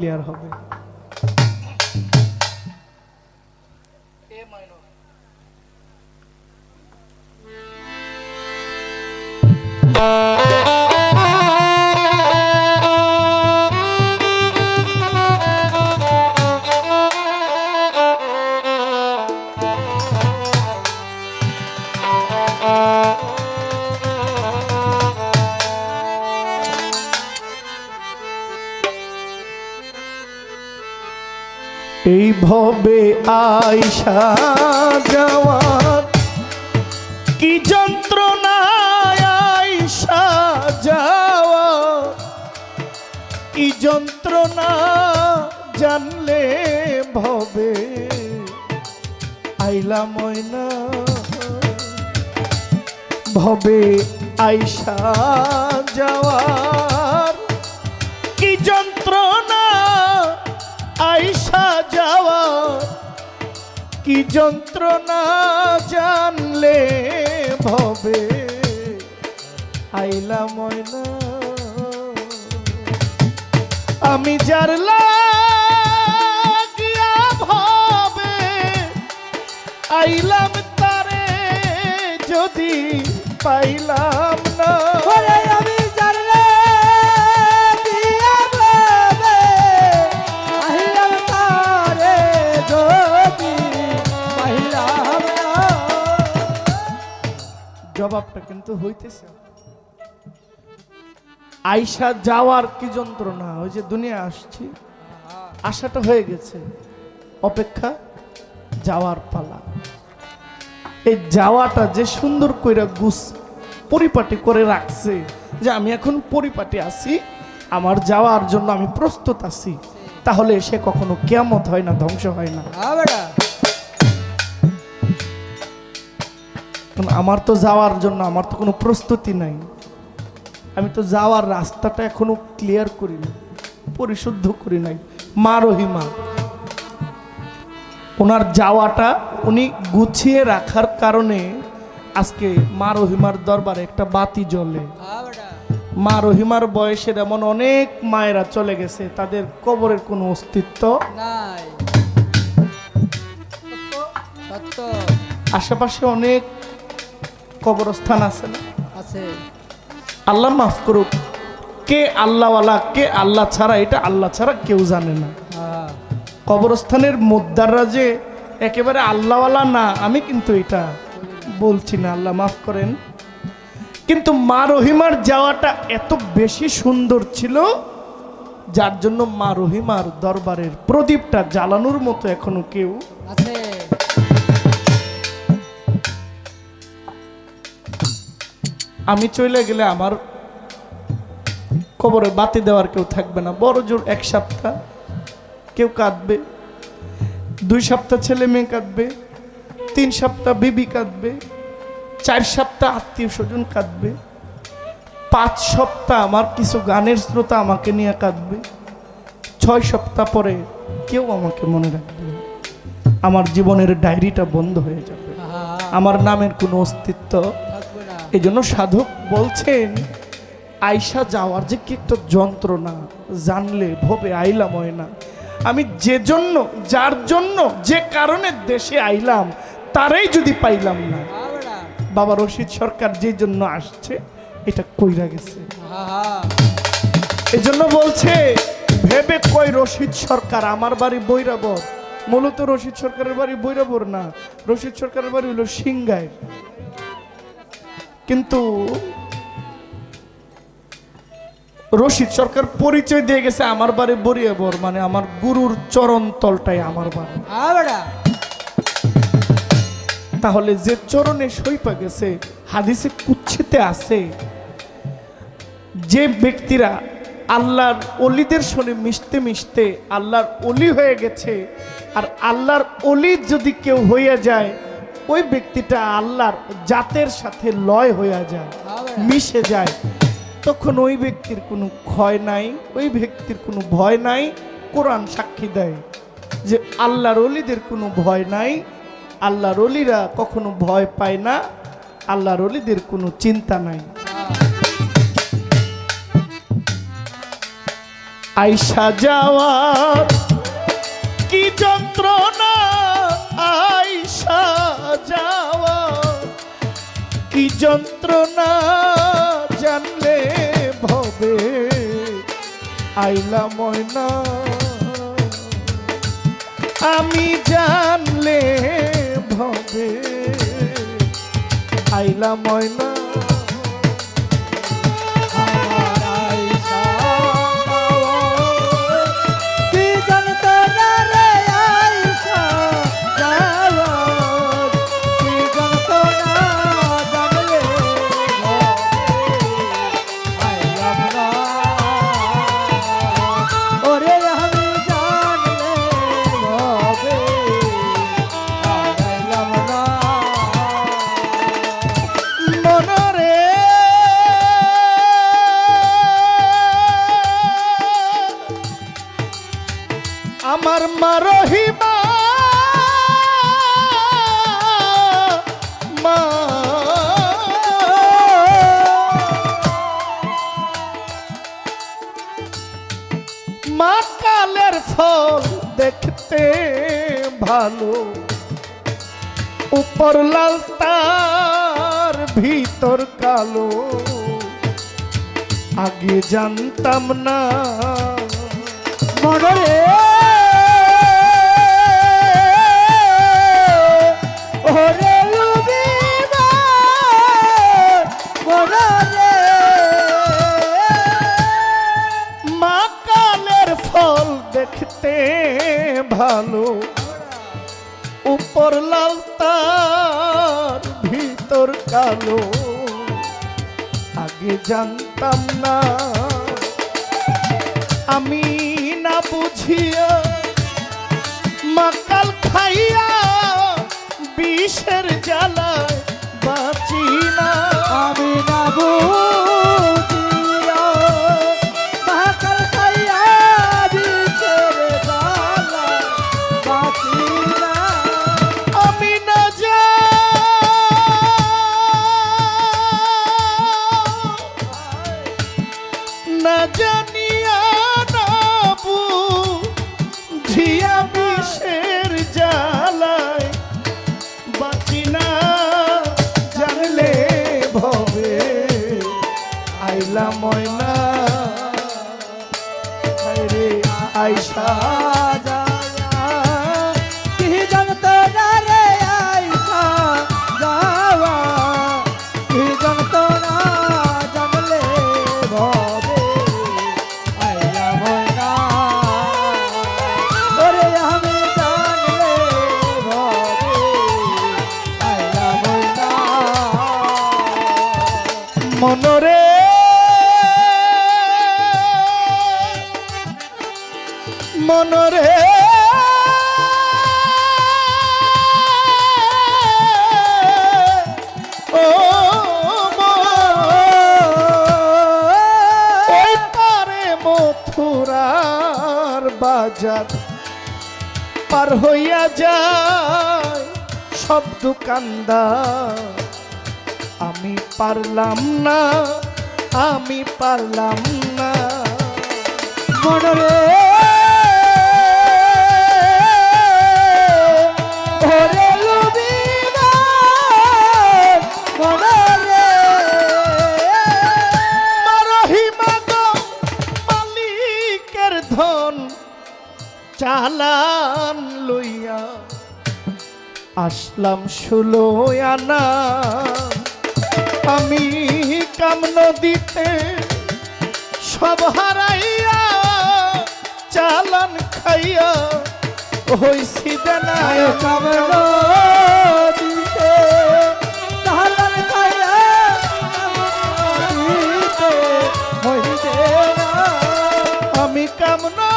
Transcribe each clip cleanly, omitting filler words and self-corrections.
Clear হবে। এই ভবে আইসা যাওয়ার কি যন্ত্রণা, আইসা যাওয়া কি যন্ত্রণা, জানলে ভবে আইলা ময়না। ভবে আইসা যাওয়ার কি যন্ত্রণা, আইসা যাওয়া কি যন্ত্রণা, জানলে ভবে আইলা ময়না। আমি যার লাগিয়া ভবে আইলাম, তারে যদি পাইলাম না। আমি জানলে দিয়া ভবে আইলাম, তারে যদি পাইলাম না। জবাবটা কিন্তু হইতেছে। আইসা যাওয়ার কি যন্ত্রণা, ওই যে দুনিয়া আসছি, আশাটা হয়ে গেছে, অপেক্ষা যাওয়ার পালা। এই যাওয়াটা যে সুন্দর কইরা গুছ পরিপাটি করে রাখছে, যে আমি এখন পরিপাটি আছি, আমার যাওয়ার জন্য আমি প্রস্তুত আছি, তাহলে সে কখনো কিয়ামত হয় না, ধ্বংস হয় না। আমার তো যাওয়ার জন্য আমার তো কোনো প্রস্তুতি নাই, আমি তো যাওয়ার রাস্তাটা এখনো ক্লিয়ার করি নাই, পরিশুদ্ধ করি নাই। মা রহিমা ওনার যাওয়াটা উনি গুছিয়ে রাখার কারণে আজকে মা রহিমার দরবারে একটা বাতি জ্বলে। মা রহিমার বয়সের এমন অনেক মায়েরা চলে গেছে, তাদের কবরের কোনো অস্তিত্ব নাই। আশেপাশে অনেক কবরস্থান আছে না? আছে। আল্লাহ মাফ করুক, কে আল্লাহওয়ালা কে আল্লাহ ছাড়া, এটা আল্লাহ ছাড়া কেউ জানে না। কবরস্থানের মুদ্দাররা যে একেবারে আল্লাহওয়ালা না, আমি কিন্তু এটা বলছি না, আল্লাহ মাফ করেন। কিন্তু মা রহিমার যাওয়াটা এত বেশি সুন্দর ছিল, যার জন্য মা রহিমার দরবারের প্রদীপটা জ্বালানোর মতো এখনো কেউ আছে। আমি চলে গেলে আমার কবরে বাতি দেওয়ার কেউ থাকবে না। বড় জোর 1 সপ্তাহ কেউ কাঁদবে, 2 সপ্তাহ ছেলে মেয়ে কাঁদবে, 3 সপ্তাহ বিবি কাঁদবে, 4 সপ্তাহ আত্মীয় স্বজন কাঁদবে, 5 সপ্তাহ আমার কিছু গানের শ্রোতা আমাকে নিয়ে কাঁদবে, 6 সপ্তাহ পরে কেউ আমাকে মনে রাখবে না। আমার জীবনের ডায়েরিটা বন্ধ হয়ে যাবে, আমার নামের কোনো অস্তিত্ব। এই জন্য সাধক বলছেন, আইসা যাওয়ার যে কি একটা যন্ত্রণা, জানলে ভবে আইলাম হয় না। আমি যে জন্য, যার জন্য, যে কারণে দেশে আইলাম, তারাই যদি পাইলাম না। বাবা রশিদ সরকার যে জন্য আসছে, এটা কইরা গেছে। এই জন্য বলছে, ভেবে কই রশিদ সরকার, আমার বাড়ি বৈরাবর। মূলত রশিদ সরকারের বাড়ি বৈরাবর না, রশিদ সরকারের বাড়ি হলো সিংগায়। কিন্তু রশিদ সরকার পরিচয় দিয়ে গেছে আমার বাড়ি বরিয়াবর, মানে আমার গুরুর চরণ তলটাই আমার বাড়ি। তাহলে যে চরণে সইপা গেছে, হাদিসে কুচ্ছিতে আছে, যে ব্যক্তিরা আল্লাহর অলিদের সঙ্গে মিশতে মিশতে আল্লাহর অলি হয়ে গেছে, আর আল্লাহর অলি যদি কেউ হইয়া যায়, ওই ব্যক্তিটা আল্লাহর জাতের সাথে লয় হইয়া যায়, মিশে যায়, তখন ওই ব্যক্তির কোনো ক্ষয় নাই, ওই ব্যক্তির কোনো ভয় নাই। কোরআন সাক্ষী দেয় যে আল্লাহর অলিদের কোনো ভয় নাই, আল্লাহর অলিরা কখনো ভয় পায় না, আল্লাহর অলিদের কোনো চিন্তা নাই। আইসা যাওয়ার কি যন্ত্রণা, আইসা যাওয়া কি যন্ত্রণা, জানলে ভবে আইলা ময়না, আমি জানলে ভবে আইলা ময়না। আমার আইসা কি জানতো না রে আইসা যাওয়ার, কি জানতো না জানলে আইলাম না, ওরে আমি জানলে হবে আইলাম না। মনরে আমার মা রহিমা, মা মা কালের ফল দেখতে ভালো, উপর লাল তার ভিতর কালো, আগে জানতাম না। মনরে ওরে লুবিনা মনরে মা কালের ফল দেখতে ভালো, উপর লাল তার ভিতর কালো, আগে জানতাম না। আমি না বুঝিয়া মাকাল খাইয়া বিষের জ্বালায় বাঁচি না। আমি না বুঝিয়া মাকাল খাইয়া বিষের জ্বালায় বাঁচি না। আমি না না জানিয়া না বুঝিয়া বিষের জ্বালায় বাঁচি না, জানলে ভবে আইলা ময়না, রে আইসা কি জানতো না রে আইসা যাওয়া, কি জানতো না জানলে ভবে আইলা ময়না, ওরে আমি জানলে ভবে আইলা ময়না। মনরে মনরে ও ওই পারে মথুরার বাজার পার হইয়া যায় সব দোকানদার, আমি পারলাম না, আমি পারলাম না। মনরে ওরে লুবিনা মনরে মা রহিমা গো, মালিকের ধন চালান লইয়া আসলাম 16 আনা, আমি কাম নদীতে সব হারাইয়া চালান খাইয়া হইছি দেনা। কামড় দিতে চালান খাইয়া দিতে হইতে না, আমি কামনা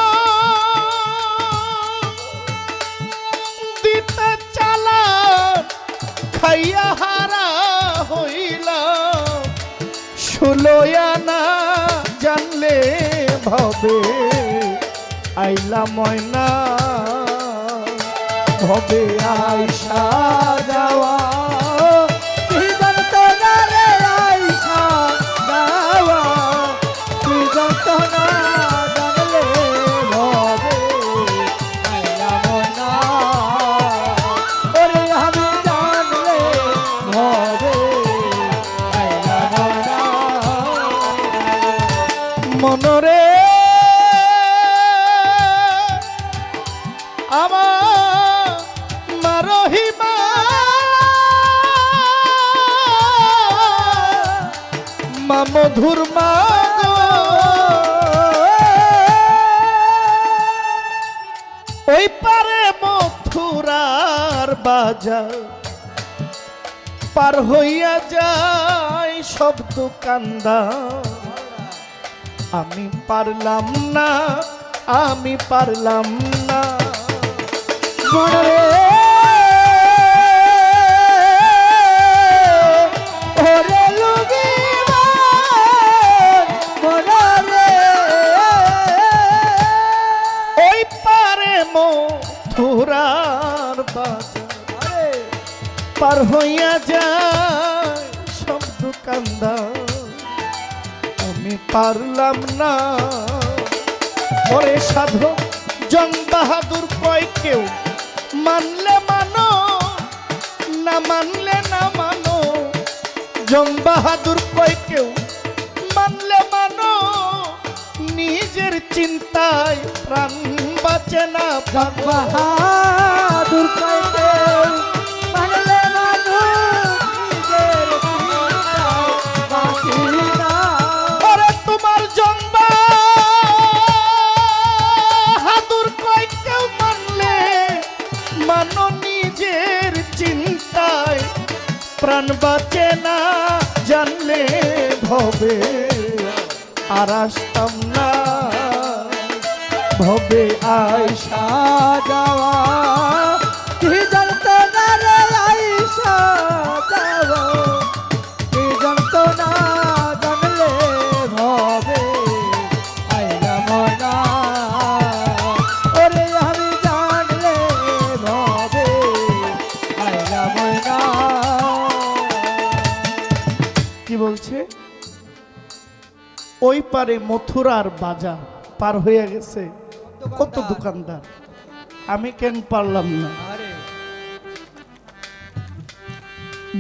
দিতে চালান খাইয়া হারা হইলাম 16 আনা, জানলে ভবে আইলা ময়না, ভবে আইসা যাওয়া কি জানতো না রে আইসা যাওয়া, কি জানতো না জানলে মধুর মাগো ওই পারে মথুরার বাজার পার হইয়া যায় সব দোকানদার আমি পারলাম না আমি পারলাম না মনরে ওরে লুগিবার মনরে ওই পারে মথুরার বাজার পার হইয়া যায় সব দোকানদার আমি পারলাম না ওরে সাধু জং বাহাদুর কয় কেউ মানলে মানো না মানলে না মানো জং বাহাদুর কয় কেউ মানলে মানো নিজের চিন্তায় প্রাণ বাঁচে না বাহাদুর কইতে মানলে মানু নিজের চিন্তায় বাঁচি না ওরে তোমার জং বাহাদুর কয় কেউ মানলে মানো নিজের চিন্তায় প্রাণ বাঁচে না জানলে ভবে আর আসতাম না ভবে আয়সা যাওয়া কি জানতো না রে আইসা যাওয়া কি জানতো না জানলে ভবে আইলা মনা ওরে আমি জানলে ভবে আইলা মনা কি বলছে ওই পারে মথুরার বাজার পার হয়ে গেছে কত দোকানদার আমি কেন পারলাম না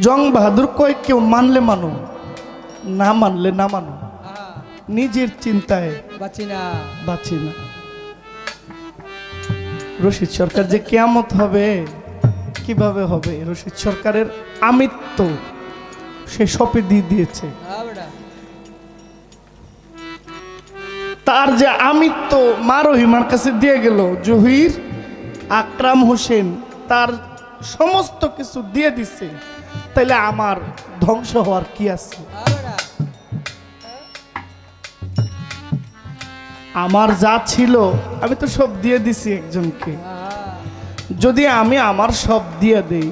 জং বাহাদুর কয় কেউ মানলে মানো না মানলে না মানো নিজের চিন্তায় বাঁচি না বাঁচি না রশিদ সরকার যে কিয়ামত হবে কিভাবে হবে রশিদ সরকারের আমিত্ব সে সপে দিয়ে দিয়েছে তার যে আমিত্ব মা রহিমার কাছে দিয়ে গেল জহির আকরাম হোসেন তার সমস্ত কিছু দিয়ে দিছে তাইলে আমার ধ্বংস হওয়ার কি আছে আমার যা ছিল আমি তো সব দিয়ে দিছি একজনকে যদি আমি আমার সব দিয়ে দেই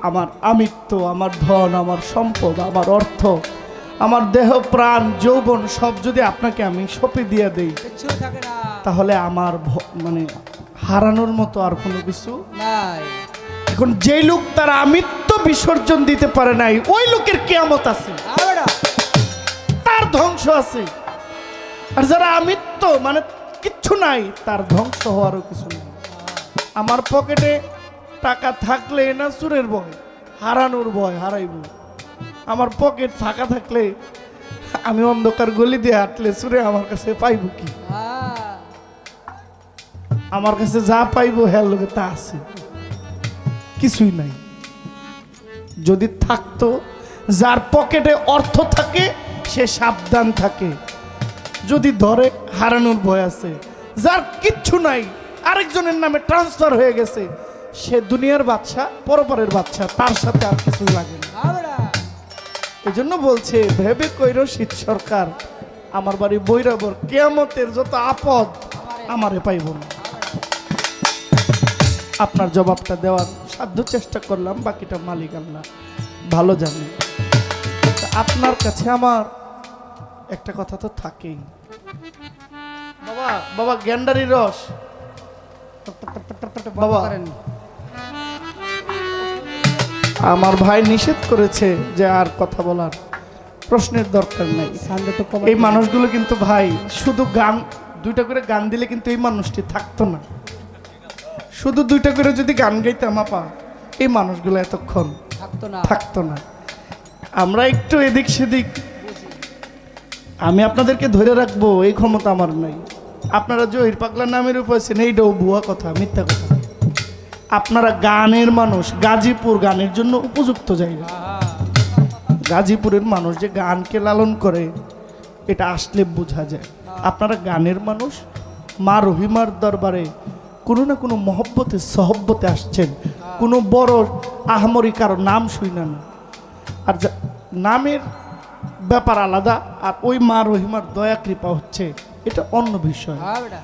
আমার আমিত্ব আমার ধন আমার সম্পদ আমার অর্থ আমার দেহ প্রাণ যৌবন সব যদি আপনাকে আমি সঁপে দিয়ে দেই তাহলে আমার মানে হারানোর মতো আর কোনো কিছু নাই এখন যে লোক তার আমিত্ব বিসর্জন দিতে পারে নাই ওই লোকের কিয়ামত আছে তার ধ্বংস আছে আর যারা আমিত্ব মানে কিচ্ছু নাই তার ধ্বংস হওয়ারও কিছু নেই আমার পকেটে টাকা থাকলে না চুরের ভয় হারানোর ভয় হারাইব আমার পকেট ফাঁকা থাকলে আমি অন্ধকার গলি দিয়ে হাঁটলে চুরে আমার কাছে পাইব কি আমার কাছে যা পাইবো হ্যাঁ লোকে তা আছে কিছুই নাই যদি থাকতো যার পকেটে অর্থ থাকে সে সাবধান থাকে যদি ধরে হারানোর ভয় আছে যার কিচ্ছু নাই আরেকজনের নামে ট্রান্সফার হয়ে গেছে সে দুনিয়ার বাদশা পরপরের বাদশা তার সাথে আর কিছু লাগে না এই জন্য বলছে ভেবে কইর শীত সরকার আমার বাড়ি বৈরাবর কিয়ামতের যত আপদ আমারে পাইব না আপনার জবাবটা দেওয়ার সাধ্য চেষ্টা করলাম বাকিটা মালিক আল্লাহ ভালো জানে আপনার কাছে আমার একটা কথা তো থাকেই বাবা বাবা গ্যান্ডারি রস বাবা আমার ভাই নিষেধ করেছে যে আর কথা বলার প্রশ্নের দরকার নাই এই মানুষগুলো কিন্তু ভাই শুধু গান দুইটা করে গান দিলে কিন্তু এই মানুষটি থাকতো না শুধু দুইটা করে যদি গান গাইতাম আপা এই মানুষগুলো এতক্ষণ থাকতো না আমরা একটু এদিক সেদিক আমি আপনাদেরকে ধরে রাখবো এই ক্ষমতা আমার নাই আপনারা জহির পাগলার নামের উপর আছেন এইটাও ভুয়া কথা মিথ্যা কথা আপনারা গানের মানুষ গাজীপুর গানের জন্য উপযুক্ত জায়গা গাজীপুরের মানুষ যে গানকে লালন করে এটা আসলে বোঝা যায়। আপনারা গানের মানুষ, মা রহিমার দরবারে কোনো না কোনো মহব্বতে সহব্বতে আসছেন, কোনো বড় আহামরি কারো নাম শুই না। আর নামের ব্যাপার আলাদা, আর ওই মা রহিমার দয়া কৃপা হচ্ছে এটা অন্য বিষয়। হ্যাঁ বেটা